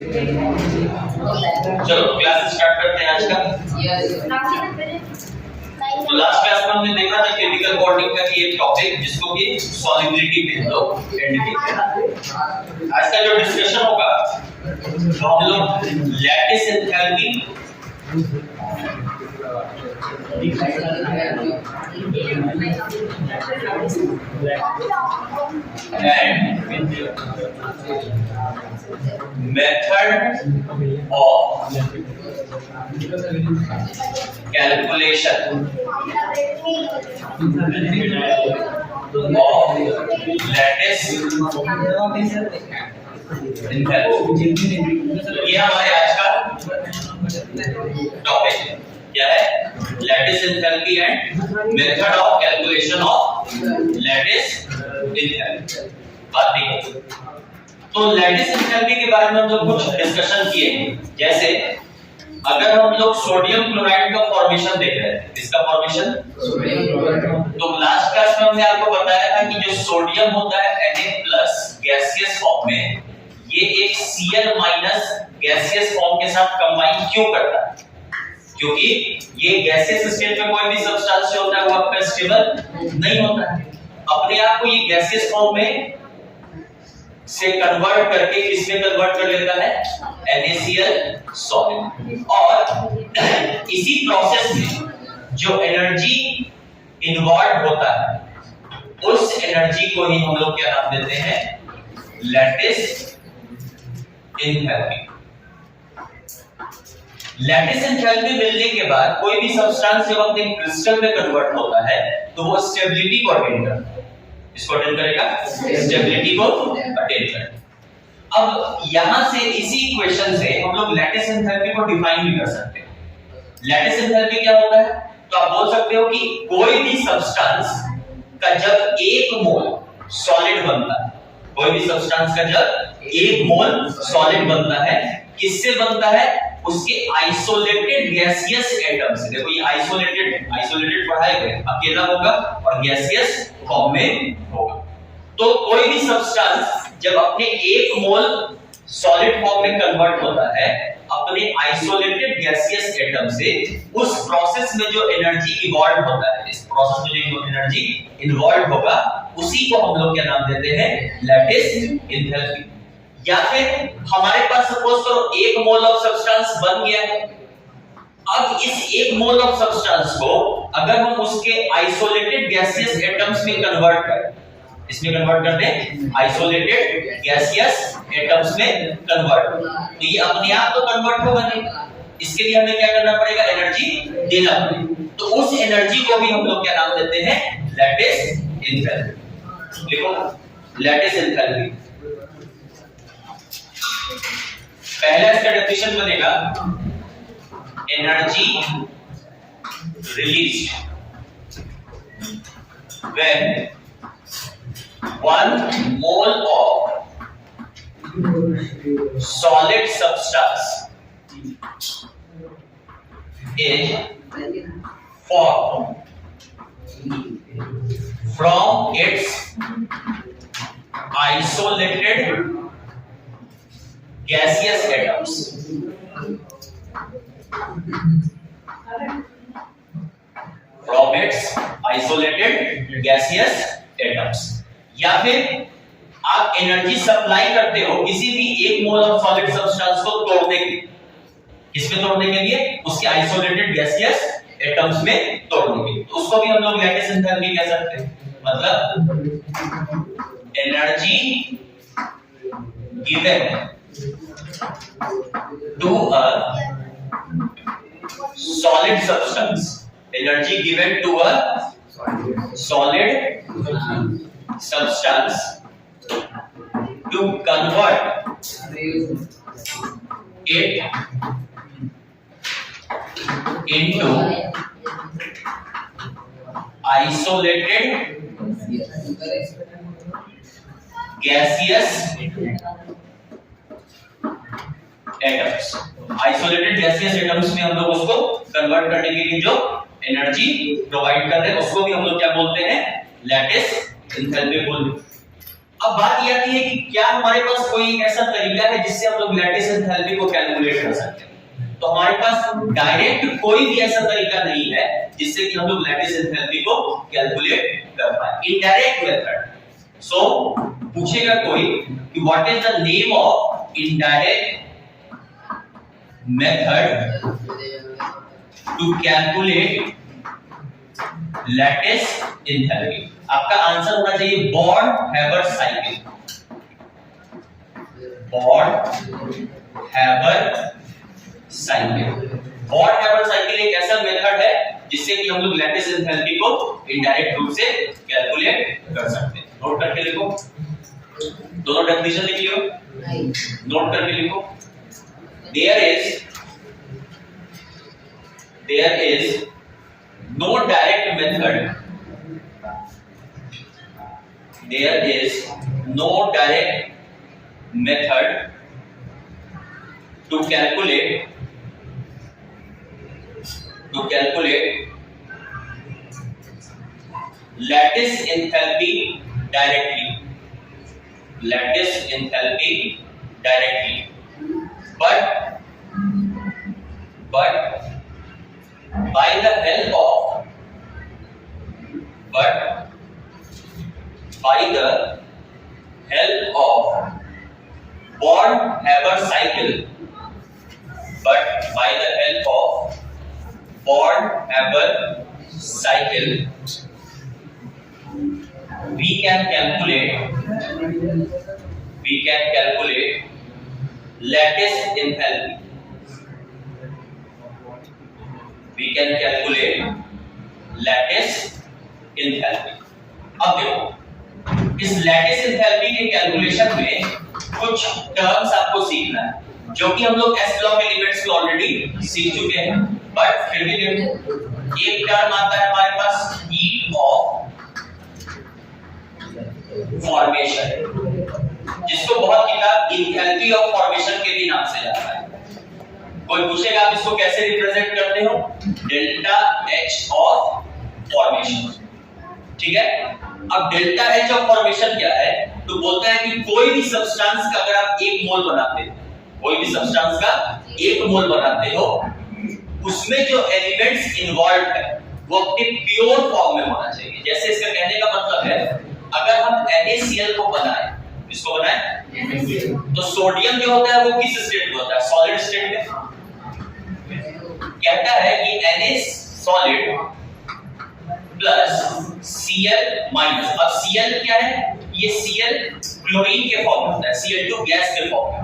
चलो class start करते हैं आज का। तो लास्ट क्लास में हमने देखा था केमिकल बॉन्डिंग का कि एक टॉपिक जिसको कि सॉल्युबिलिटी पे हम लोग एंड किए थे। आज का जो डिस्कशन होगा तो हम लोग lattice enthalpy and method of calculation of lattice enthalpy। ये हमारे आज का टॉपिक क्या है? Lattice enthalpy and method of calculation of lattice enthalpy. बात नहीं तो लैटिस एंथैल्पी के बारे में हम लोग कुछ डिस्कशन किए, जैसे अगर हम लोग सोडियम क्लोराइड का फॉर्मेशन देख रहे थे, इसका फॉर्मेशन तो लास्ट क्लास में हमने आपको बताया था कि जो सोडियम होता है Na+ गैसियस फॉर्म में, ये एक Cl- गैसियस फॉर्म के साथ कंबाइन क्यों करता है? क्योंकि ये गैसियस स्टेट में कोई भी सब्सटेंस जो होता है वो आपका स्टेबल नहीं होता है। अपने आप को ये गैसियस फॉर्म में से कन्वर्ट करके किसमें कन्वर्ट कर लेता है? NaCl solid. और इसी प्रोसेस में जो एनर्जी इन्वॉल्व होता है उस एनर्जी को ही हम लोग क्या नाम देते हैं? Lattice enthalpy. लैटिस एंथैल्पी मिलने के बाद कोई भी सब्सटेंस जब अपने क्रिस्टल में कन्वर्ट होता है तो वो स्टेबिलिटी को अटेन करता है। इसको अटेन करेगा, स्टेबिलिटी को अटेन करेगा। अब यहां से इसी इक्वेशन से हम लोग लैटिस एंथैल्पी को डिफाइन भी कर सकते हैं। लैटिस एंथैल्पी क्या होता है? तो आप बोल सकते हो कि कोई भी सब्सटेंस का जब 1 मोल सॉलिड बनता है, कोई भी सब्सटेंस का जब 1 मोल सॉलिड बनता है, किससे बनता है? उसके आइसोलेटेड गैसियस एटम से। देखो ये आइसोलेटेड पढ़ाए गए, अकेला होगा और गैसियस फॉर्म में होगा। तो कोई भी सब्सटेंस जब अपने 1 मोल सॉलिड फॉर्म में कन्वर्ट होता है अपने आइसोलेटेड गैसियस एटम से, उस प्रोसेस में जो एनर्जी इवॉल्व होता है, इस प्रोसेस में जो एनर्जी इन्वॉल्व होगा उसी को हम लोग क्या नाम देते हैं? Lattice enthalpy. या फिर हमारे पास सपोज करो 1 मोल ऑफ सब्सटेंस बन गया है। अब इस 1 मोल ऑफ सब्सटेंस को अगर हम उसके आइसोलेटेड गैसियस एटम्स में कन्वर्ट करें, इसमें कन्वर्ट कर दें, आइसोलेटेड गैसियस एटम्स में कन्वर्ट, तो ये अपने आप तो कन्वर्ट होगा नहीं, इसके लिए हमें क्या करना पड़ेगा? एनर्जी देना पड़ेगा। तो उस एनर्जी को भी हम लोग क्या नाम देते हैं? Lattice enthalpy. देखो लैटिस एंथैल्पी, पहला इसका डेफिनेशन बनेगा energy released when 1 mole of solid substance is formed from its isolated gaseous atoms। From its isolated gaseous atoms। या फिर आप एनर्जी सप्लाई करते हो किसी भी 1 मोल ऑफ सॉलिड सब्सटेंस को तोड़ने के लिए, किसमें तोड़ने के लिए? उसके आइसोलेटेड गैसियस एटम्स में तोड़ने के लिए, तो उसको भी हम लोग लैटिस एंथैल्पी कह सकते हैं। मतलब energy given to a solid substance, energy given to a solid substance to convert it into isolated gaseous atoms। Isolated gaseous atoms में हम लोग उसको कन्वर्ट करने के लिए जो एनर्जी प्रोवाइड कर रहे हैं उसको भी हम लोग क्या बोलते हैं? लैटिस एंथैल्पी बोलते हैं। अब बात ये आती है कि क्या हमारे पास कोई ऐसा तरीका है जिससे हम लोग लैटिस एंथैल्पी को कैलकुलेट कर सकते हैं? तो हमारे पास डायरेक्ट कोई भी ऐसा तरीका नहीं है जिससे कि हम लोग लैटिस एंथैल्पी को कैलकुलेट कर पाए। Indirect method. सो पूछेगा कोई कि what is the name of indirect method to calculate lattice enthalpy? आपका आंसर होना चाहिए Born Haber cycle. Born Haber cycle. Born Haber cycle एक ऐसा मेथड है जिससे कि हम लोग लैटिस एंथैल्पी को इनडायरेक्ट रूप से कैलकुलेट कर सकते हैं। नोट करके लिखो, दोनों डेफिनेशन लिख लियो, नोट करके लिखो। There is no direct method, there is no direct method to calculate lattice enthalpy directly, but by the help of Born-Haber cycle, we can calculate lattice enthalpy. अब देखो, इस लैटिस एंथैल्पी के calculation में कुछ terms आपको सीखना है जो कि हम लोग एस लॉ के लिमिट्स में ऑलरेडी सीख चुके हैं, बट फिर भी देखो एक टर्म आता है हमारे पास हीट ऑफ फॉर्मेशन, जिसको बहुत किताब एंथैल्पी ऑफ फॉर्मेशन के भी नाम से जाता है। कोई पूछेगा आप इसको कैसे रिप्रेजेंट करते हो? डेल्टा एच ऑफ फॉर्मेशन, ठीक है। अब डेल्टा एच ऑफ फॉर्मेशन क्या है? तो बोलता है कि कोई भी सब्सटेंस का अगर आप एक मोल बनाते हो, उसमें जो एलिमेंट्स इन्वॉल्व है वो अपने प्योर फॉर्म में होना चाहिए। जैसे इसका कहने का मतलब है अगर हम NaCl को बनाएं, इसको बनाएं, तो सोडियम जो होता है वो किस स्टेट में होता है? सॉलिड स्टेट में। कहता है कि Na solid plus Cl minus, अब Cl क्या है? ये Cl क्लोरीन के फॉर्म में होता है, Cl2 गैस के फॉर्म में।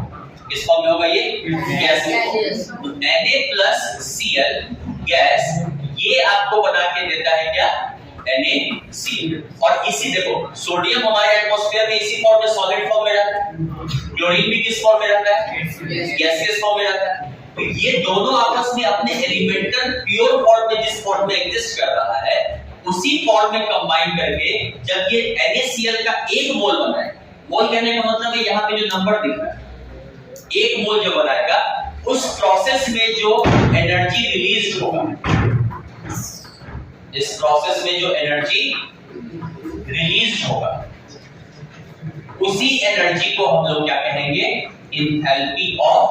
किस फॉर्म में होगा ये? गैस के फॉर्म में। Na प्लस Cl गैस, ये आपको बना के देता है क्या? NaCl। और इसी देखो सोडियम हमारे एटमॉस्फेयर में इसी फॉर्म में सॉलिड फॉर्म में रहता है, क्लोरीन भी किस फॉर्म में रहता है? गैसियस फॉर्म में रहता है। तो ये दोनों आपस में अपने एलिमेंटल प्योर फॉर्म में जिस फॉर्म में एग्जिस्ट कर रहा है उसी फॉर्म में कंबाइन करके जब ये NaCl का एक मोल बनाए, मोल कहने का मतलब है यहाँ पे जो नंबर दिख रहा है, एक मोल जो बनाएगा उस प्रोसेस में जो एनर्जी रिलीज होगा, इस प्रोसेस में जो एनर्जी रिलीज होगा उसी एनर्जी को हम लोग क्या कहेंगे? Enthalpy of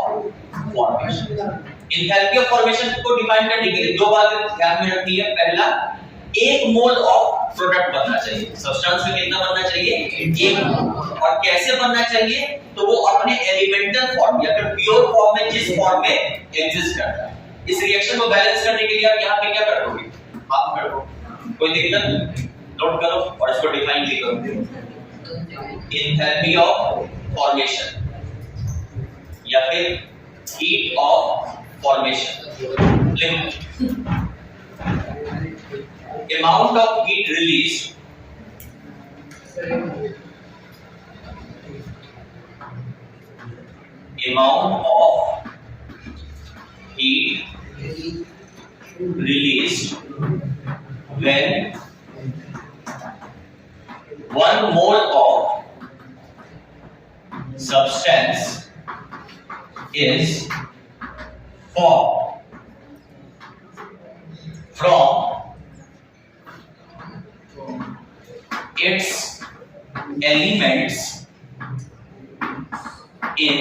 formation. Enthalpy of formation को डिफाइन करने के लिए दो बातें ध्यान में रखनी है। पहला, एक मोल ऑफ प्रोडक्ट बनना चाहिए। सब्सटेंस में कितना बनना चाहिए? एक मोल। और कैसे बनना चाहिए? तो वो अपने एलिमेंटल फॉर्म या फिर प्योर फॉर्म में जिस फॉर्म में एग्जिस्ट करता है। इस रिएक्शन को बैलेंस करने के लिए आप यहाँ पे क्या करोगे? आप करो, कोई दिक्कत? नोट करो और इसको डिफाइन भी करो। एंथैल्पी ऑफ फॉर्मेशन या फिर हीट ऑफ फॉर्मेशन। लिखो, amount of heat released when 1 mole of substance is formed from its elements in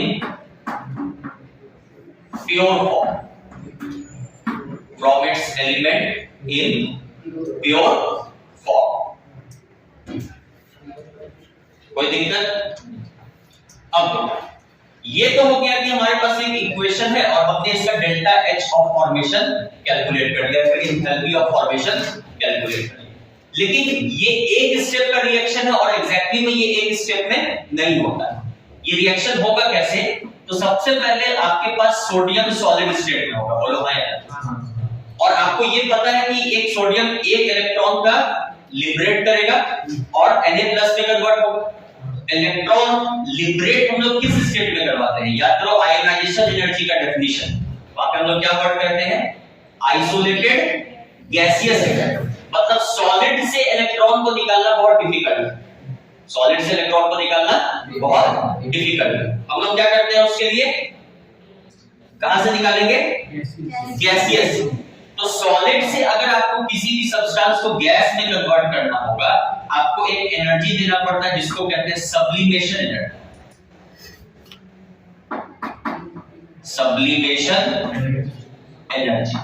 pure form, from its element in pure form। कोई दिक्कत? अब ये तो हो गया कि हमारे पास एक इक्वेशन है और हमने इसका delta H of formation calculate कर लिया, फिर एंथैल्पी ऑफ फॉर्मेशन कैलकुलेट कर लिया। लेकिन ये एक स्टेप का रिएक्शन है और एग्जैक्टली में ये एक स्टेप में नहीं होता। ये रिएक्शन होगा कैसे? तो सबसे पहले आपके पास सोडियम सॉलिड स्टेट में होगा, बोलो हाँ यार। और आपको ये पता है कि एक सोडियम एक इलेक्ट्रॉन का लिबरेट करेगा और Na+ में कन्वर्ट होगा। इलेक्ट्रॉन लिबरेट हम लोग किस स्टेट में करवाते हैं? याद करो आयोनाइजेशन एनर्जी का डेफिनेशन, वहां पे हम लोग क्या वर्ड करते हैं? Isolated gaseous state. मतलब सॉलिड से इलेक्ट्रॉन को निकालना बहुत डिफिकल्ट है, सॉलिड से इलेक्ट्रॉन को निकालना बहुत डिफिकल्ट है। हम लोग क्या करते हैं उसके लिए? कहां से निकालेंगे? गैसियस। तो सॉलिड से अगर आपको किसी भी सब्सटेंस को गैस में कन्वर्ट करना होगा, आपको एक एनर्जी देना पड़ता है जिसको कहते हैं सब्लिमेशन एनर्जी। Sublimation energy.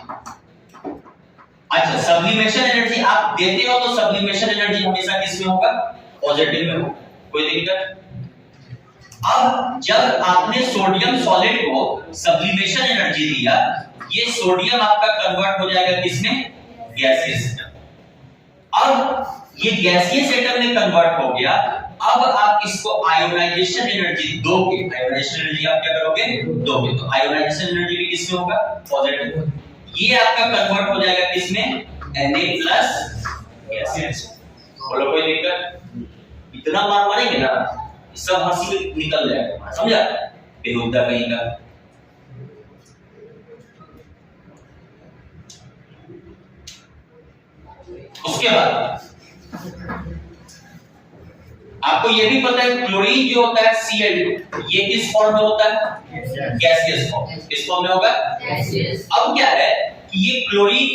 अच्छा, सब्लिमेशन एनर्जी आप देते हो तो सब्लिमेशन एनर्जी हमेशा किसमें होगा? पॉजिटिव में होगा। कोई दिक्कत? अब जब आपने सोडियम सॉलिड को सब्लिमेशन एनर्जी दिया, ये सोडियम आपका कन्वर्ट हो जाएगा किसमें? Gaseous atom. अब ये गैसियस एटम में कन्वर्ट हो गया। अब आप इसको आयोनाइजेशन एनर्जी दोगे। आयोनाइजेशन एनर्जी आप क्या करोगे? दोगे। तो आयोनाइजेशन एनर्जी भी किसमें होगा? पॉजिटिव। ये आपका कन्वर्ट हो जाएगा किसमें? Na+ gaseous. बोलो कोई दिक्कत? इतना मार मारेंगे ना सब हंसी निकल जाएगा, समझा? बेहुदा कहीं का। उसके बाद आपको ये भी पता है क्लोरीन जो होता है Cl2, ये किस फॉर्म में होता है? Gaseous form. किस फॉर्म में होगा? गैसियस। अब क्या है कि ये क्लोरीन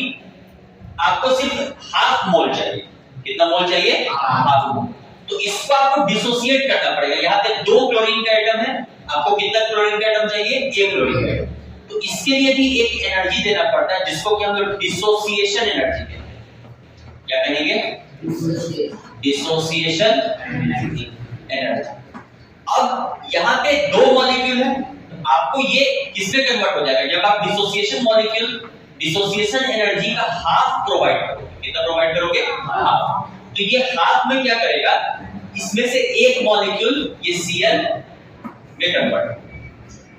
आपको सिर्फ हाफ मोल चाहिए। कितना मोल चाहिए? Half mole. तो इसको आपको डिसोसिएट करना पड़ेगा। यहाँ पे 2 क्लोरीन का एटम है, आपको कितना क्लोरीन का एटम चाहिए? 1 क्लोरीन का एटम। तो इसके लिए भी एक एनर्जी देना पड़ता है जिसको कि हम लोग डिसोसिएशन एनर्जी कहते हैं। क्या कहेंगे? Dissociation energy. अब यहाँ पे 2 मॉलिक्यूल है, आपको ये किसमें कन्वर्ट हो जाएगा? जब आप डिसोसिएशन मॉलिक्यूल, डिसोसिएशन एनर्जी का हाफ प्रोवाइड करोगे। कितना प्रोवाइड करोगे? हाफ। तो ये हाफ में क्या करेगा? इसमें से एक मॉलिक्यूल ये Cl में कन्वर्ट होगा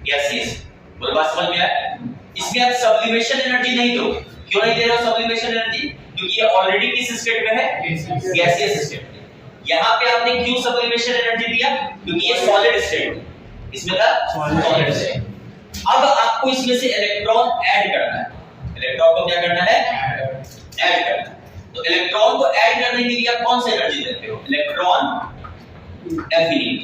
गैसियस। बोलो बात समझ में आया? इसमें आप सब्लिमेशन एनर्जी नहीं दो। क्यों नहीं दे रहे हो सब्लिमेशन एनर्जी? क्योंकि ये ऑलरेडी किस स्टेट में है? गैसियस स्टेट में। यहाँ पे आपने क्यों सब्लिमेशन एनर्जी दिया? क्योंकि ये सॉलिड स्टेट है, इसमें था सॉलिड स्टेट। अब आपको इसमें से इलेक्ट्रॉन ऐड करना है। इलेक्ट्रॉन को क्या करना है? ऐड करना है। तो इलेक्ट्रॉन को ऐड करने के लिए आप कौन सी एनर्जी देते हो? Electron affinity.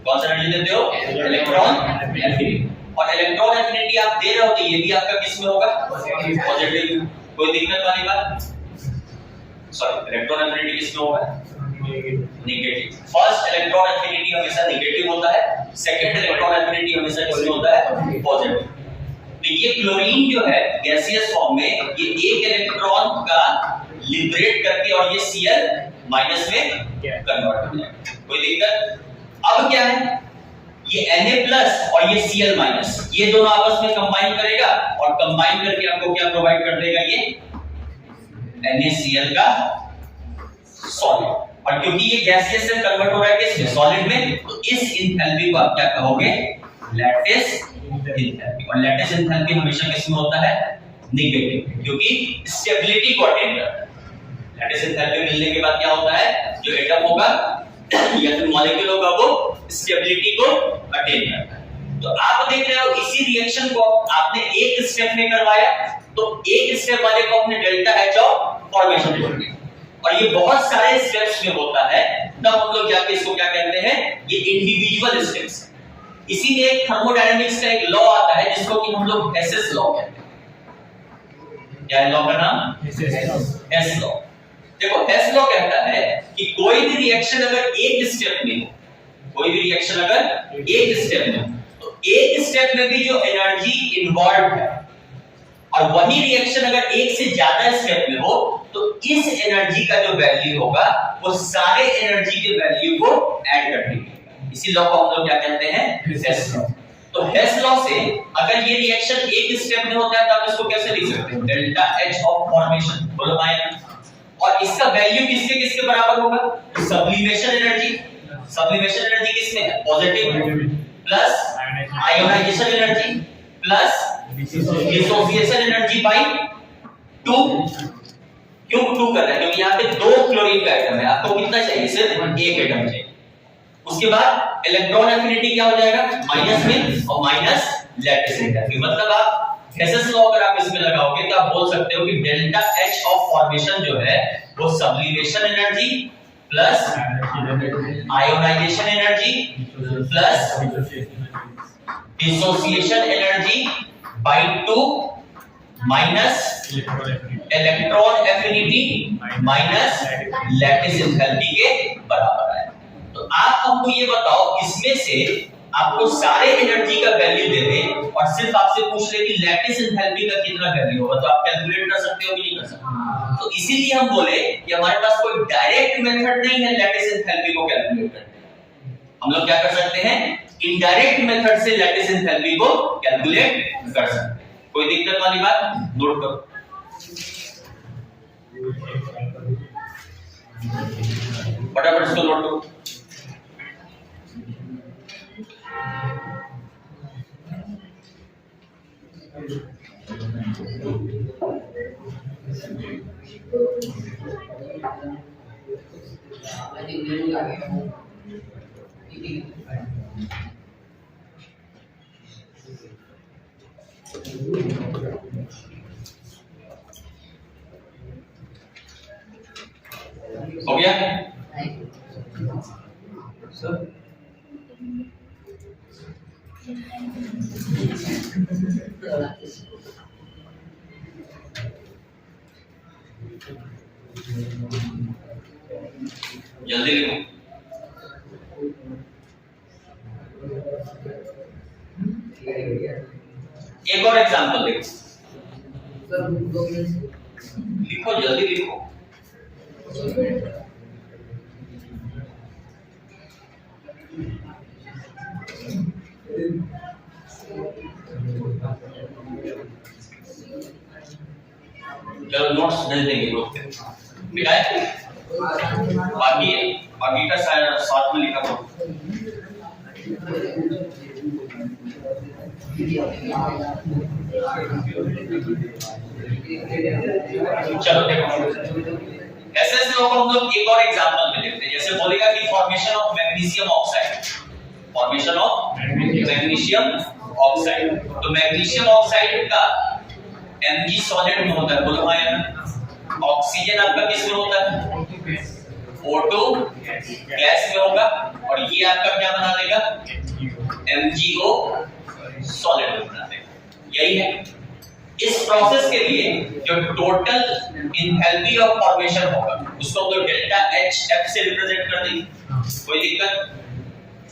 कौन सी एनर्जी देते हो? Electron affinity. और इलेक्ट्रॉन एफिनिटी आप दे रहे हो तो ये भी आपका किसमें होगा? पॉजिटिव। कोई दिक्कत वाली बात? सॉरी, इलेक्ट्रॉन एफिनिटी किसमें होगा? नेगेटिव। फर्स्ट इलेक्ट्रॉन एफिनिटी हमेशा नेगेटिव होता है, सेकंड इलेक्ट्रॉन एफिनिटी हमेशा किसमें होता है? पॉजिटिव। तो ये क्लोरीन जो है गैसियस फॉर्म में ये एक इलेक्ट्रॉन का लिबरेट करके और ये Cl- में कन्वर्ट हो जाएगा। कोई दिक्कत? अब क्या है? ये Na+ और ये Cl- ये दोनों आपस में कंबाइन करेगा और कंबाइन करके आपको क्या प्रोवाइड कर देगा? ये NaCl का सॉलिड। और क्योंकि ये गैसियस से कन्वर्ट हो रहा है किसमें? सॉलिड में, तो इस एंथैल्पी को आप क्या कहोगे? Lattice enthalpy. और लैटिस एंथैल्पी हमेशा किसमें होता है? नेगेटिव, क्योंकि स्टेबिलिटी को अटेन करता है। लैटिस एंथैल्पी मिलने के बाद क्या होता है? जो एटम होगा या फिर मॉलिक्यूल होगा वो स्टेबिलिटी को अटेन करता है। तो आप देख रहे हो इसी रिएक्शन को आपने एक स्टेप में करवाया, तो एक स्टेप वाले को अपने डेल्टा H ऑफ फॉर्मेशन बोल दिया। और ये बहुत सारे स्टेप्स में होता है, तब हम लोग जाके इसको क्या कहते हैं? ये इंडिविजुअल स्टेप्स। इसीलिए थर्मोडायनामिक्स का एक लॉ आता है जिसको कि हम लोग एसएस लॉ कहते हैं। क्या है लॉ का नाम? S law. देखो एस लॉ कहता है कि कोई भी रिएक्शन अगर एक स्टेप में हो, कोई भी रिएक्शन अगर एक स्टेप में एक स्टेप में भी जो एनर्जी इन्वॉल्व है और वही रिएक्शन अगर एक से ज्यादा स्टेप में हो तो इस एनर्जी का जो वैल्यू होगा वो सारे एनर्जी के वैल्यू को ऐड कर देगा। इसी लॉ को हम लोग क्या कहते हैं? हेस लॉ। तो हेस लॉ से अगर ये रिएक्शन एक स्टेप में होता है तो आप इसको कैसे लिख सकते हैं? Delta H of formation. बोलो माया। और इसका वैल्यू किसके किसके बराबर होगा? Sublimation energy. सब्लिमेशन एनर्जी किसमें है? Positive plus ionization energy plus dissociation energy by 2। क्यों 2 कर रहे हैं? क्योंकि यहाँ पे 2 क्लोरीन का एटम है, आपको कितना चाहिए? सिर्फ एक एटम चाहिए। उसके बाद इलेक्ट्रॉन एफिनिटी क्या हो जाएगा? माइनस में और माइनस लैटिस एनर्जी। मतलब आप हेसेस लॉ अगर आप इसमें लगाओगे तो आप बोल सकते हो कि डेल्टा एच ऑफ फॉर्मेशन जो है वो sublimation energy plus ionization energy plus dissociation energy by 2 minus electron affinity minus lattice enthalpy के बराबर है। तो आप हमको ये बताओ इसमें से आपको सारे एनर्जी का वैल्यू दे दे और सिर्फ आपसे पूछ ले कि लैटिस एंथैल्पी का कितना वैल्यू होगा, तो आप कैलकुलेट कर सकते हो कि नहीं कर सकते? तो इसीलिए हम बोले कि हमारे पास कोई डायरेक्ट मेथड नहीं है लैटिस एंथैल्पी को कैलकुलेट करने का। हम लोग क्या कर सकते हैं? इनडायरेक्ट मेथड से लैटिस एंथैल्पी को कैलकुलेट कर सकते हैं। कोई दिक्कत वाली बात? नोट करो। फटाफट इसको नोट करो। हो गया सर? जल्दी लिखो। एक और एग्जांपल देखो। लिखो जल्दी लिखो। चलो नोट्स भेज देंगे ग्रुप पे। ठीक है? बाकी का साथ में लिखा करो। चलो देखो ऐसे लोगों को हम लोग एक और एग्जांपल में देखते हैं। जैसे बोलेगा कि formation of magnesium oxide. Formation of magnesium oxide. तो मैग्नीशियम ऑक्साइड का Mg सॉलिड में होता है। बोलो हाँ यार। ऑक्सीजन आपका किस में होता है? O2 गैस में होगा और ये आपका क्या बना देगा? MgO सॉलिड में बना देगा। यही है। इस प्रोसेस के लिए जो टोटल एंथैल्पी ऑफ फॉर्मेशन होगा उसको हम लोग डेल्टा HF से रिप्रेजेंट कर देंगे। कोई दिक्कत?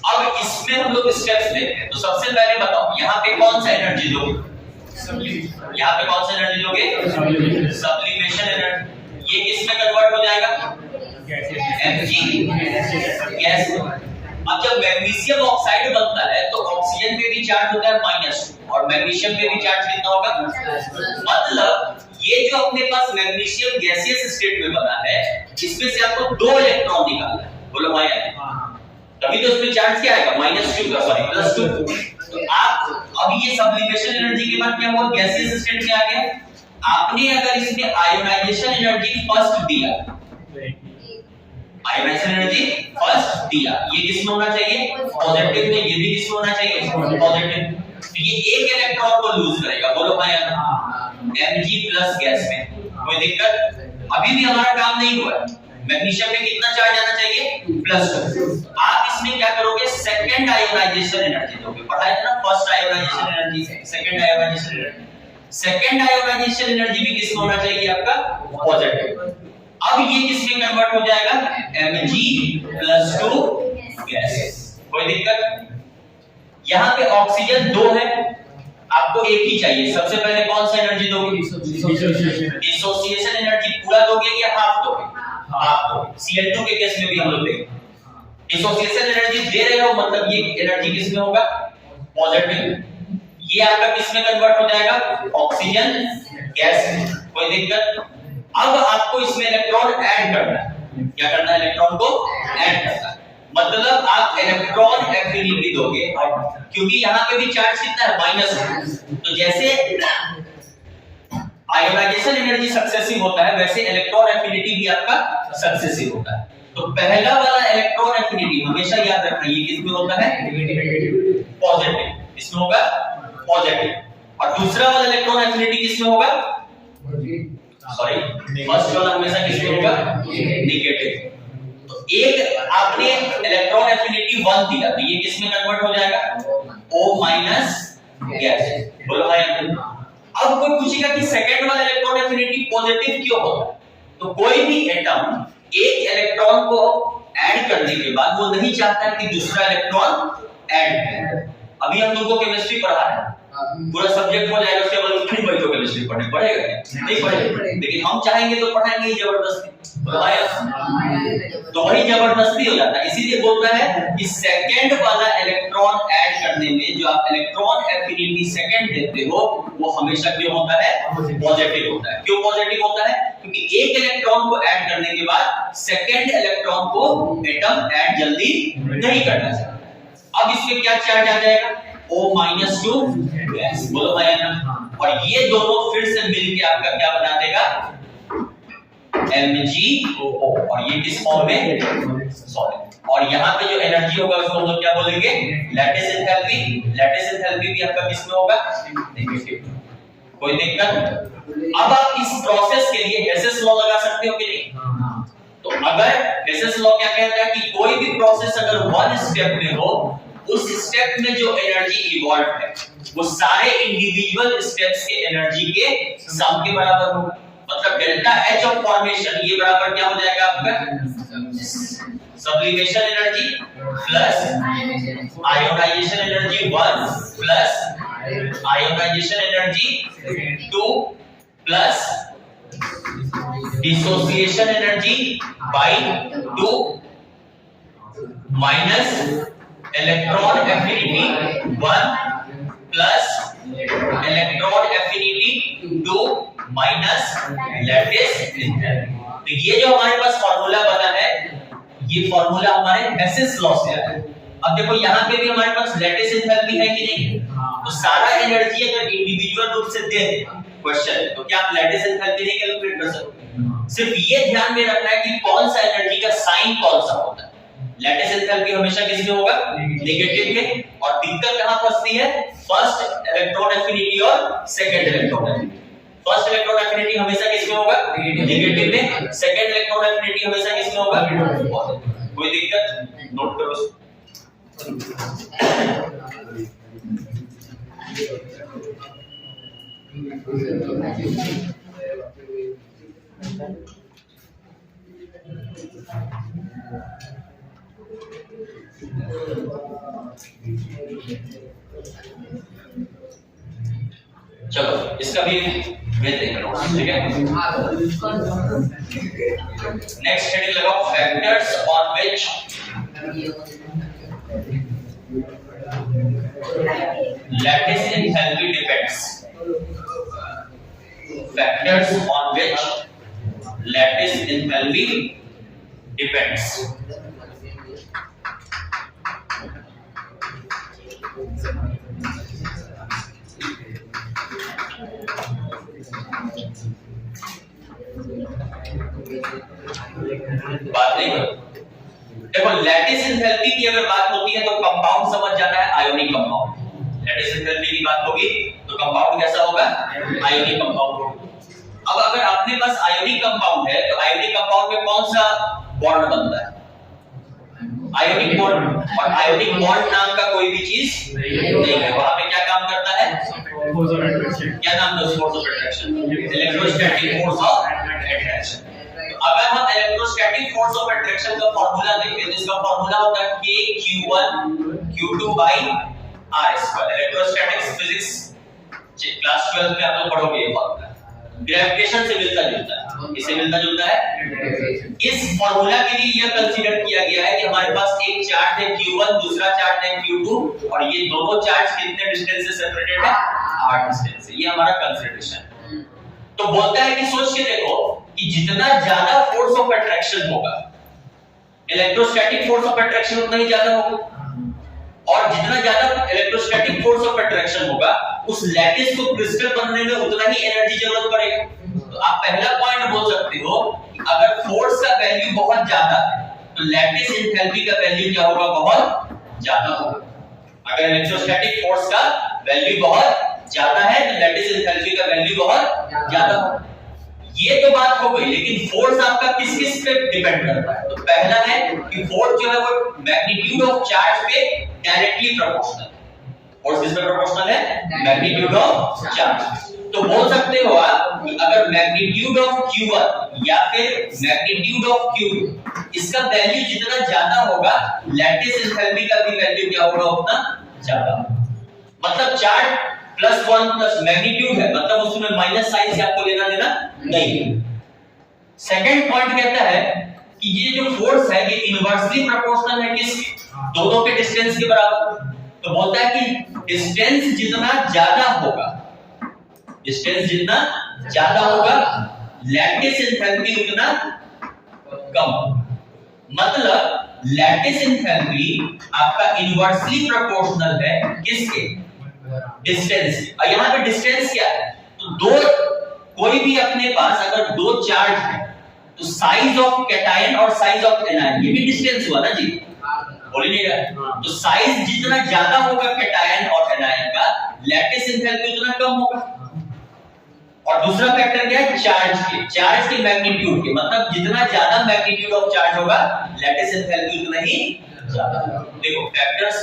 अब इसमें हम लोग स्टेप्स लेते हैं। तो सबसे पहले बताओ यहाँ पे कौन सा एनर्जी लोगे? यहाँ पे कौन सा एनर्जी लोगे? Sublimation energy. ये किस में कन्वर्ट हो जाएगा? Mg gas. अब जब मैग्नीशियम ऑक्साइड बनता है तो ऑक्सीजन पे भी चार्ज होता है -2 और मैग्नीशियम पे भी चार्ज कितना होगा? मतलब ये जो अपने पास मैग्नीशियम गैसियस स्टेट में बना है इसमें से आपको 2 इलेक्ट्रॉन निकालना है। बोलो माया। तभी तो इसमें चार्ज क्या आएगा? -2 का सॉरी +2। तो आप अब ये सब्लिमेशन एनर्जी के बाद क्या हुआ? गैसियस स्टेट में आ गया। आपने अगर इसमें आयोनाइजेशन एनर्जी फर्स्ट दिया, आयोनाइजेशन एनर्जी फर्स्ट दिया, ये किसमें होना चाहिए? पॉजिटिव में। ये भी किसमें होना चाहिए? पॉजिटिव। तो ये एक इलेक्ट्रॉन को लूज करेगा। बोलो भाई Mg प्लस गैस में। कोई दिक्कत? अभी भी हमारा काम नहीं हुआ। मैग्नीशियम में कितना चार्ज आना चाहिए? +2। आप इसमें क्या करोगे? सेकंड आयोनाइजेशन एनर्जी दोगे। पढ़ा है ना? First ionization energy, second ionization energy. Second ionization energy भी किसमें होना चाहिए? आपका पॉजिटिव। अब ये किसमें कन्वर्ट हो जाएगा? Mg +2 gas. कोई दिक्कत? यहाँ पे ऑक्सीजन 2 है, आपको एक ही चाहिए। सबसे पहले कौन सा एनर्जी दोगे? डिसोसिएशन एनर्जी पूरा दोगे या हाफ दोगे? हाफ दोगे। Cl2 के केस में भी हम लोग देखेंगे डिसोसिएशन एनर्जी दे रहे हो, मतलब ये एनर्जी किस में होगा? पॉजिटिव। ये आपका किस में कन्वर्ट हो जाएगा? ऑक्सीजन गैस में। कोई दिक्कत? अब आपको इसमें इलेक्ट्रॉन ऐड करना है। क्या करना है? इलेक्ट्रॉन को ऐड करना है, मतलब आप इलेक्ट्रॉन एफिनिटी दोगे। और क्योंकि यहाँ पे भी चार्ज कितना है? माइनस। तो जैसे आयोनाइजेशन एनर्जी सक्सेसिव होता है, वैसे इलेक्ट्रॉन एफिनिटी भी आपका सक्सेसिव होता है। तो पहला वाला इलेक्ट्रॉन एफिनिटी हमेशा याद रखना, ये किसमें होता है? पॉजिटिव। इसमें होगा पॉजिटिव। और दूसरा वाला इलेक्ट्रॉन एफिनिटी किसमें होगा? सॉरी, फर्स्ट वाला हमेशा किसमें होगा? नेगेटिव। तो एक आपने इलेक्ट्रॉन एफिनिटी 1 दिया, तो ये किसमें कन्वर्ट हो जाएगा? O- gas. बोलो भाई। अब कोई पूछेगा कि सेकंड वाला इलेक्ट्रॉन एफिनिटी पॉजिटिव क्यों होता है? तो कोई भी एटम एक इलेक्ट्रॉन को ऐड करने के बाद वो नहीं चाहता है कि दूसरा इलेक्ट्रॉन ऐड करे। अभी हम लोगों को केमिस्ट्री पढ़ा है, पूरा सब्जेक्ट हो जाएगा, उसके बाद फिर वही तो केमिस्ट्री पढ़ने पड़ेगा, नहीं पढ़ेगा, लेकिन हम चाहेंगे तो पढ़ाएंगे ही जबरदस्ती। तो वही जबरदस्ती हो जाता है। इसीलिए बोलता है कि सेकंड वाला इलेक्ट्रॉन ऐड करने में जो आप इलेक्ट्रॉन एफिनिटी सेकंड देते हो, वो हमेशा क्यों होता है? पॉजिटिव होता है। क्यों पॉजिटिव होता है? क्योंकि एक इलेक्ट्रॉन को ऐड करने के बाद सेकंड इलेक्ट्रॉन को एटम ऐड जल्दी नहीं करना चाहिए। अब इसमें क्या चार्ज आ जाएगा? O-2 gas. बोलो भाई ना। और ये दोनों फिर से मिलके आपका क्या बना देगा? MgO। और ये किस फॉर्म में? सॉलिड। और यहाँ पे जो एनर्जी होगा उसको हम लोग क्या बोलेंगे? Lattice enthalpy. लैटिस एंथैल्पी भी आपका किस में होगा? नेगेटिव। कोई दिक्कत? अब आप इस प्रोसेस के लिए हेसेस लॉ लगा सकते हो कि नहीं? तो अगर हेसेस लॉ क्या कहता है कि कोई भी प्रोसेस अगर वन स्टेप में हो, उस स्टेप में जो एनर्जी इवॉल्व है वो सारे इंडिविजुअल स्टेप्स के एनर्जी के सम के बराबर होगा। मतलब डेल्टा H ऑफ फॉर्मेशन ये बराबर क्या हो जाएगा आपका? Sublimation energy plus ionization energy 1 plus ionization energy 2 plus dissociation energy by 2 minus electron affinity 1 plus electron affinity 2 minus lattice enthalpy. तो ये जो हमारे पास फार्मूला बना है, ये फार्मूला हमारे हेसेस लॉ से आया है। अब देखो यहाँ पे भी हमारे पास लैटिस एंथैल्पी है कि नहीं? तो सारा एनर्जी अगर इंडिविजुअल रूप से दे क्वेश्चन, तो क्या आप लैटिस एंथैल्पी नहीं कैलकुलेट कर सकते? सिर्फ ये ध्यान में रखना है कि कौन सा एनर्जी का साइन कौन सा होता है। लैटिस एंथैल्पी हमेशा किस में होगा? नेगेटिव में। और दिक्कत कहां फंसती है? फर्स्ट इलेक्ट्रॉन एफिनिटी और second electron affinity. First electron affinity हमेशा किस में होगा? नेगेटिव में। सेकंड इलेक्ट्रॉन एफिनिटी हमेशा किस में होगा? पॉजिटिव। कोई दिक्कत? नोट करो। चलो इसका भी वेट देख लो, ठीक है? नेक्स्ट हेडिंग लगाओ, factors on which lattice enthalpy depends. Factors on which lattice enthalpy depends. बात नहीं करो। देखो लैटिस एंथैल्पी की अगर बात होती है तो कंपाउंड समझ जाना है, आयोनिक कंपाउंड। लैटिस एंथैल्पी की बात होगी तो कंपाउंड कैसा होगा? आयोनिक कंपाउंड होगा। अब अगर अपने पास आयोनिक कंपाउंड है तो आयोनिक कंपाउंड में कौन सा बॉन्ड बनता है? Ionic bond. और आयोनिक बॉन्ड नाम का कोई भी चीज नहीं है। वहां पे क्या काम करता है? क्या नाम है? Force of attraction, electrostatic force of attraction. अगर हम इलेक्ट्रोस्टैटिक फोर्स ऑफ अट्रैक्शन का फार्मूला देखें तो इसका फार्मूला होता है KQ1 Q2 by R square. Electrostatics physics class 12 में आप लोग पढ़ोगे ये फॉर्मूला, ग्रेविटेशन से मिलता जुलता है। इससे मिलता जुलता है। इस फॉर्मूला के लिए यह कंसीडर किया गया है कि हमारे पास एक चार्ज है Q1, दूसरा चार्ज है Q2 और ये दोनों चार्ज कितने डिस्टेंस से सेपरेटेड है? r डिस्टेंस से। ये हमारा कंसीडरेशन। तो बोलता है कि सोच के देखो कि जितना ज्यादा फोर्स ऑफ अट्रैक्शन होगा, इलेक्ट्रोस्टैटिक फोर्स ऑफ अट्रैक्शन उतना ही ज्यादा होगा, और जितना ज्यादा इलेक्ट्रोस्टैटिक फोर्स ऑफ अट्रैक्शन होगा उस लैटिस को क्रिस्टल बनने में उतना ही एनर्जी जरूरत पड़ेगा। तो आप पहला पॉइंट बोल सकते हो कि अगर फोर्स का वैल्यू बहुत ज्यादा है तो लैटिस एंथैल्पी का वैल्यू क्या होगा? बहुत ज्यादा होगा। अगर इलेक्ट्रोस्टैटिक फोर्स का वैल्यू बहुत ज्यादा है तो लैटिस एंथैल्पी का वैल्यू बहुत ज्यादा होगा। ये तो बात हो गई, लेकिन फोर्स आपका किस किस पे डिपेंड करता है? तो पहला है कि फोर्स जो है वो मैग्नीट्यूड ऑफ चार्ज पे डायरेक्टली प्रोपोर्शनल है। फोर्स किस पे प्रोपोर्शनल है? Magnitude of charge. तो बोल सकते हो आप कि अगर मैग्नीट्यूड ऑफ Q1 या फिर मैग्नीट्यूड ऑफ Q2 इसका वैल्यू जितना ज्यादा होगा, लैटिस एंथैल्पी का भी वैल्यू क्या होगा? उतना ज्यादा। मतलब चार्ज +1 प्लस मैग्नीट्यूड है, मतलब उसमें माइनस साइन से आपको लेना देना नहीं है। सेकंड पॉइंट कहता है कि ये जो फोर्स है ये इनवर्सली प्रोपोर्शनल है किसके? दोनों के डिस्टेंस के बराबर। तो बोलता है कि डिस्टेंस जितना ज्यादा होगा, डिस्टेंस जितना ज्यादा होगा लैटिस एंथैल्पी उतना कम। मतलब लैटिस एंथैल्पी आपका इनवर्सली प्रोपोर्शनल है किसके? डिस्टेंस। और यहाँ पे डिस्टेंस क्या है? तो दो, कोई भी अपने पास अगर दो चार्ज है तो साइज ऑफ कैटायन और साइज ऑफ एनायन, ये भी डिस्टेंस हुआ ना जी? बोल नहीं रहा? तो साइज जितना ज्यादा होगा कैटायन और एनायन का, लैटिस एंथैल्पी उतना कम होगा। और दूसरा फैक्टर क्या है? चार्ज के मैग्नीट्यूड के, मतलब जितना ज्यादा मैग्नीट्यूड ऑफ चार्ज होगा लैटिस एंथैल्पी उतना ही ज्यादा। देखो factors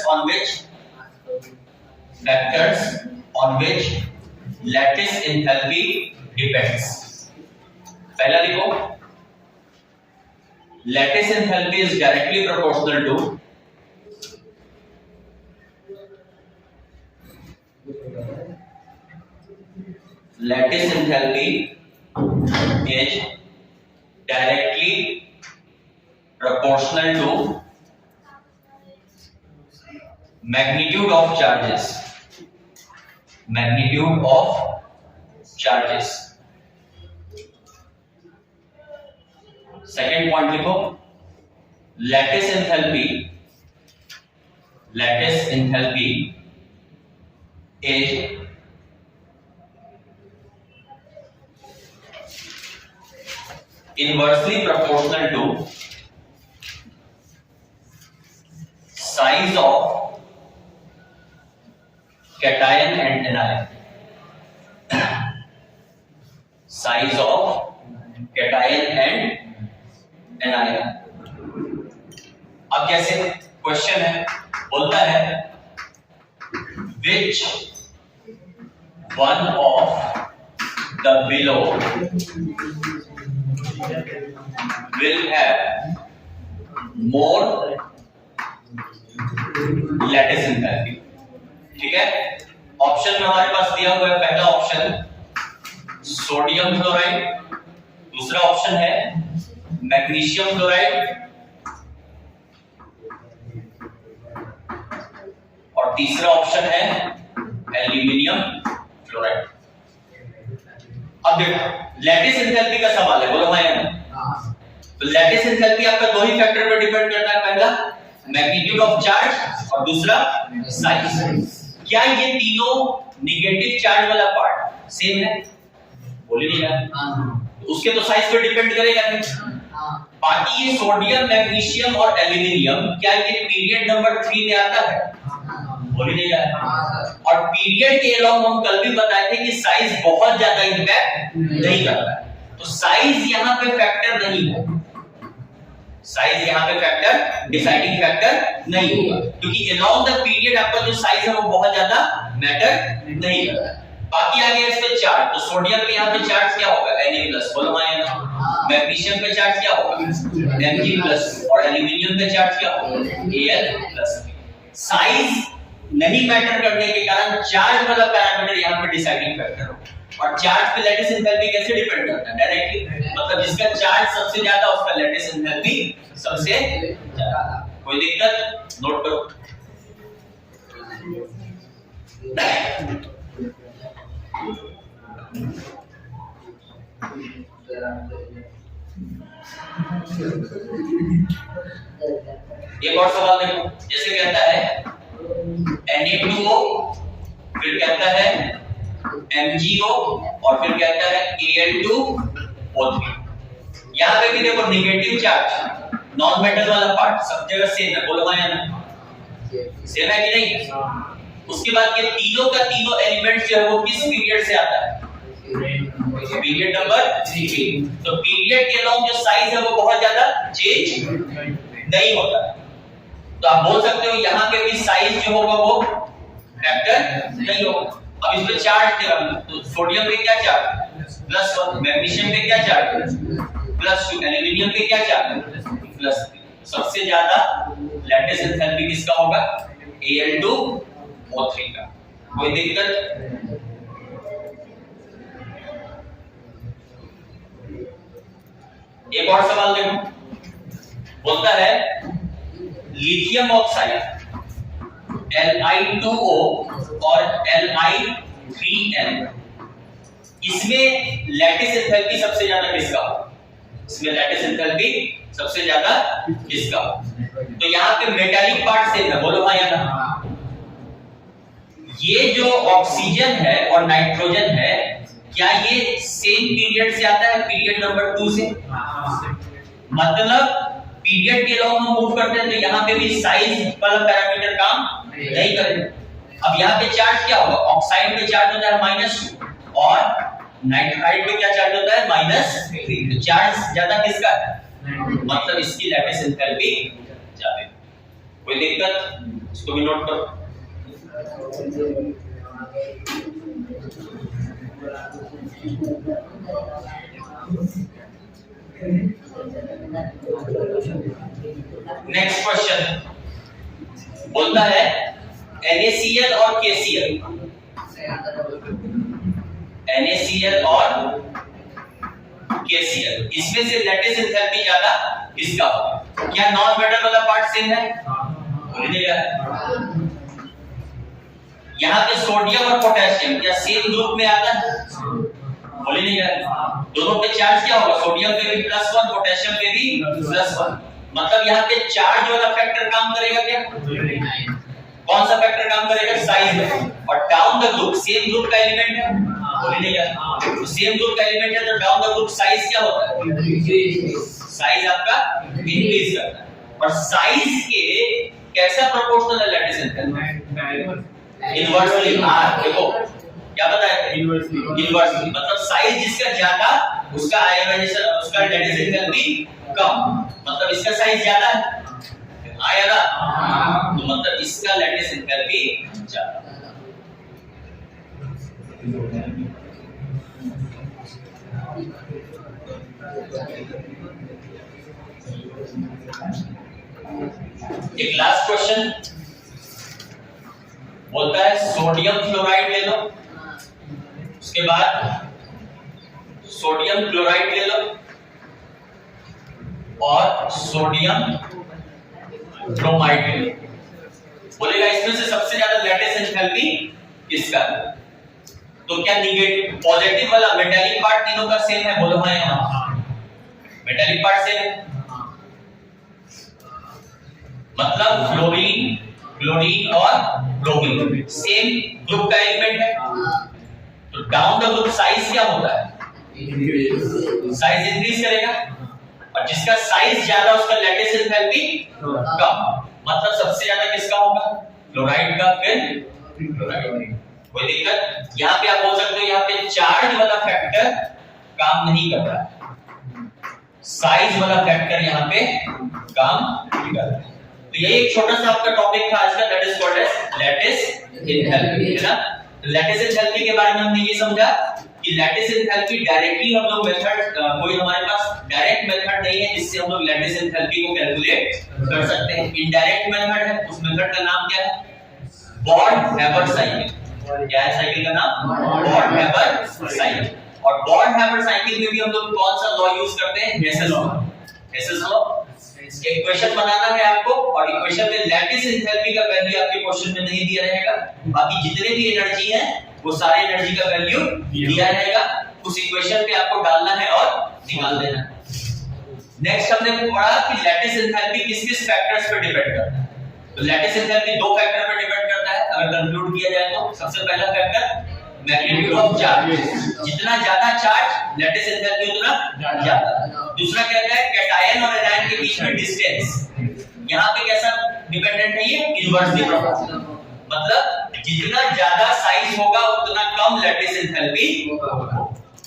on which lattice enthalpy depends। पहला लिखो, lattice enthalpy is directly proportional to lattice enthalpy is directly proportional to magnitude of charges। Magnitude of charges. Second point लिखो, lattice enthalpy is inversely proportional to size of cation and anion। Size of cation and anion। अब कैसे? Question है, बोलता है which one of the below will have more lattice enthalpy। ठीक है, option में हमारे पास दिया हुआ है पहला ऑप्शन सोडियम क्लोराइड, दूसरा ऑप्शन है मैग्नीशियम क्लोराइड और तीसरा ऑप्शन है एल्यूमिनियम क्लोराइड। अब देखो लैटिस एंथैल्पी का सवाल है, बोलो भाई ना। तो लैटिस एंथैल्पी आपका दो ही फैक्टर पर डिपेंड करता है, पहला मैग्नीट्यूड ऑफ चार्ज और दूसरा साइज। क्या ये तीनों नेगेटिव चार्ज वाला पार्ट सेम है? बोल नहीं रहा। उसके तो साइज पे डिपेंड करेगा नहीं। बाकी ये सोडियम, मैग्नीशियम और एल्यूमिनियम क्या ये पीरियड नंबर 3 में आता है? बोल नहीं रहा। और पीरियड के अलावा हम कल भी बताए थे कि साइज बहुत ज्यादा इंपैक्ट नहीं करता है, तो साइज यहाँ पे फैक्टर नहीं है। साइज यहाँ पे फैक्टर, डिसाइडिंग फैक्टर नहीं होगा, क्योंकि अलोंग द पीरियड आपका जो साइज है वो बहुत ज्यादा मैटर नहीं करता। बाकी आ गया इस पे चार्ज। तो सोडियम पे यहाँ पे चार्ज क्या होगा? Na+। बोलो ना। मैग्नीशियम पे चार्ज क्या होगा? Mg+। और एल्यूमिनियम पे चार्ज क्या होगा? Al+। साइज नहीं मैटर करने के कारण चार्ज वाला पैरामीटर यहाँ पे डिसाइडिंग फैक्टर होगा। और चार्ज पे लैटिस एंथैल्पी कैसे डिपेंड करता है? डायरेक्टली, मतलब जिसका चार्ज सबसे ज्यादा उसका लैटिस एंथैल्पी सबसे ज्यादा। कोई दिक्कत? नोट करो। एक और सवाल देखो, जैसे कहता है Na2O, फिर कहता है MgO और फिर कहता है Al2O3। यहाँ पे भी देखो नेगेटिव चार्ज, नॉन मेटल वाला पार्ट सब जगह सेम है, बोलो हाँ या ना? सेम है कि नहीं? उसके बाद ये तीनों का तीनों एलिमेंट्स जो है वो किस पीरियड से आता है? Period number 3। तो पीरियड के अलाउंग जो साइज है वो बहुत ज्यादा चेंज नहीं होता। तो आप बोल सकते हो यहाँ पे भी साइज जो होगा वो फैक्टर नहीं होगा। अब इसमें चार्ज देगा, तो सोडियम पे क्या चार्ज? +1, मैग्नीशियम पे क्या चार्ज? +2, एल्युमिनियम पे क्या चार्ज? +3। सबसे ज्यादा लैटिस एंथैल्पी किसका होगा? Al2O3 का। कोई दिक्कत? एक और सवाल देखो, बोलता है लिथियम ऑक्साइड Li2O और Li3N, इसमें लैटिस एंथैल्पी सबसे ज्यादा किसका हो? इसमें लैटिस एंथैल्पी सबसे ज्यादा किसका हो? तो यहाँ पे मेटालिक पार्ट सेम है, बोलो हाँ या ना? ये जो ऑक्सीजन है और नाइट्रोजन है, क्या ये सेम पीरियड से आता है? पीरियड नंबर 2 से। मतलब पीरियड के अलावा हम मूव करते हैं तो यहाँ पे भी साइज वाला पैरामीटर काम नहीं करेगा। अब यहाँ पे चार्ज क्या होगा? ऑक्साइड पे चार्ज होता है -2 और नाइट्राइड पे क्या चार्ज होता है? -3। तो चार्ज ज्यादा किसका है? मतलब इसकी लैटिस एंथैल्पी ज्यादा है। कोई दिक्कत? इसको भी नोट करो। नेक्स्ट क्वेश्चन बोलता है NaCl और KCl, NaCl और KCl, इसमें से लैटिस एंथैल्पी ज्यादा किसका होगा? क्या नॉन मेटल वाला पार्ट सेम है? बोलिएगा। यहाँ पे सोडियम और पोटेशियम क्या सेम ग्रुप में आता है? बोलिएगा। दोनों पे चार्ज क्या होगा? सोडियम पे भी +1, पोटेशियम पे भी +1। मतलब यहाँ पे चार्ज वाला फैक्टर काम करेगा क्या? कौन सा फैक्टर काम करेगा? साइज में। और down the group same group का एलिमेंट है, बोलिएगा। तो सेम ग्रुप का एलिमेंट है तो डाउन द ग्रुप साइज क्या होता है? साइज आपका इंक्रीज करता है। और साइज के कैसा प्रोपोर्शनल है लैटिस एंथैल्पी? इनवर्सली। देखो क्या बताया? इनवर्सली, मतलब साइज जिसका ज्यादा उसका आयोनाइजेशन, उसका लैटिस एंथैल्पी कम। मतलब इसका साइज ज्यादा है, आया ना? तो मतलब इसका लैटिस एंथैल्पी ज्यादा। एक लास्ट क्वेश्चन बोलता है सोडियम क्लोराइड ले लो, उसके बाद सोडियम क्लोराइड ले लो और सोडियम ब्रोमाइड ले लो। बोलेगा इसमें से सबसे ज्यादा लैटिस एंथैल्पी किसका है? तो क्या निगेटिव पॉजिटिव वाला मेटालिक पार्ट तीनों का सेम है? बोलो हाँ या ना? मेटालिक पार्ट सेम है, मतलब क्लोरीन, क्लोरीन और ब्रोमीन सेम ग्रुप का एलिमेंट है। तो डाउन द ग्रुप साइज क्या होता है? साइज इंक्रीज करेगा। और जिसका साइज ज्यादा उसका लैटिस एंथैल्पी कम। मतलब सबसे ज्यादा किसका होगा? क्लोराइड का, फिर क्लोराइड। कोई दिक्कत? यहाँ पे आप बोल सकते हो यहाँ पे चार्ज वाला फैक्टर काम नहीं कर रहा है, साइज वाला फैक्टर यहाँ पे काम नहीं कर रहा है। तो ये एक छोटा सा आपका टॉपिक था आज का, that is called as lattice enthalpy, है ना? लैटिस एंथैल्पी के बारे में हमने ये समझा कि लैटिस एंथैल्पी डायरेक्टली हम लोग मेथड, कोई हमारे पास डायरेक्ट मेथड नहीं है जिससे हम लोग लैटिस एंथैल्पी को कैलकुलेट कर सकते हैं। इनडायरेक्ट मेथड है, उस मेथड का नाम क्या है? Born-Haber cycle. क्या है साइकिल का नाम? Born-Haber cycle. और बॉर्न-हैबर साइकिल में भी हम लोग कौन सा लॉ यूज करते हैं? Hess's law. Hess's law. Equation बनाना है आपको, और इक्वेशन में लैटिस एंथैल्पी का वैल्यू आपके क्वेश्चन में नहीं दिया रहेगा, बाकी जितने भी एनर्जी है वो सारे एनर्जी का वैल्यू दिया रहेगा। उस इक्वेशन पे आपको डालना है और निकाल देना है। नेक्स्ट हमने पढ़ा कि लैटिस एंथैल्पी किस किस फैक्टर्स पर डिपेंड करता है। तो लैटिस एंथैल्पी दो फैक्टर पर डिपेंड करता है। अगर कंक्लूड किया जाए तो सबसे पहला फैक्टर मैग्नीट्यूड ऑफ चार्ज, जितना ज्यादा चार्ज लैटिस एंथैल्पी उतना ज्यादा। दूसरा क्या है? कैटायन और एनायन के बीच में डिस्टेंस। यहाँ पे कैसा डिपेंडेंट है? ये इनवर्सली प्रोपोर्शनल, मतलब जितना ज्यादा साइज होगा उतना कम लैटिस एंथैल्पी होगा।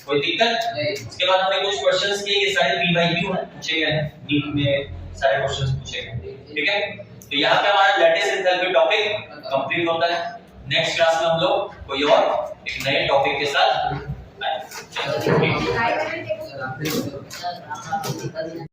कोई दिक्कत नहीं। इसके बाद हमने कुछ क्वेश्चंस किए, ये सारे पीवाईक्यू हैं, पूछे गए हैं, नीट में सारे क्वेश्चंस पूछे गए। ठीक है, तो यहाँ पे हमारा लैटिस एंथैल्पी टॉपिक कंप्लीट होता है। नेक्स्ट क्लास में हम लोग कोई और एक नए टॉपिक के साथ आएंगे।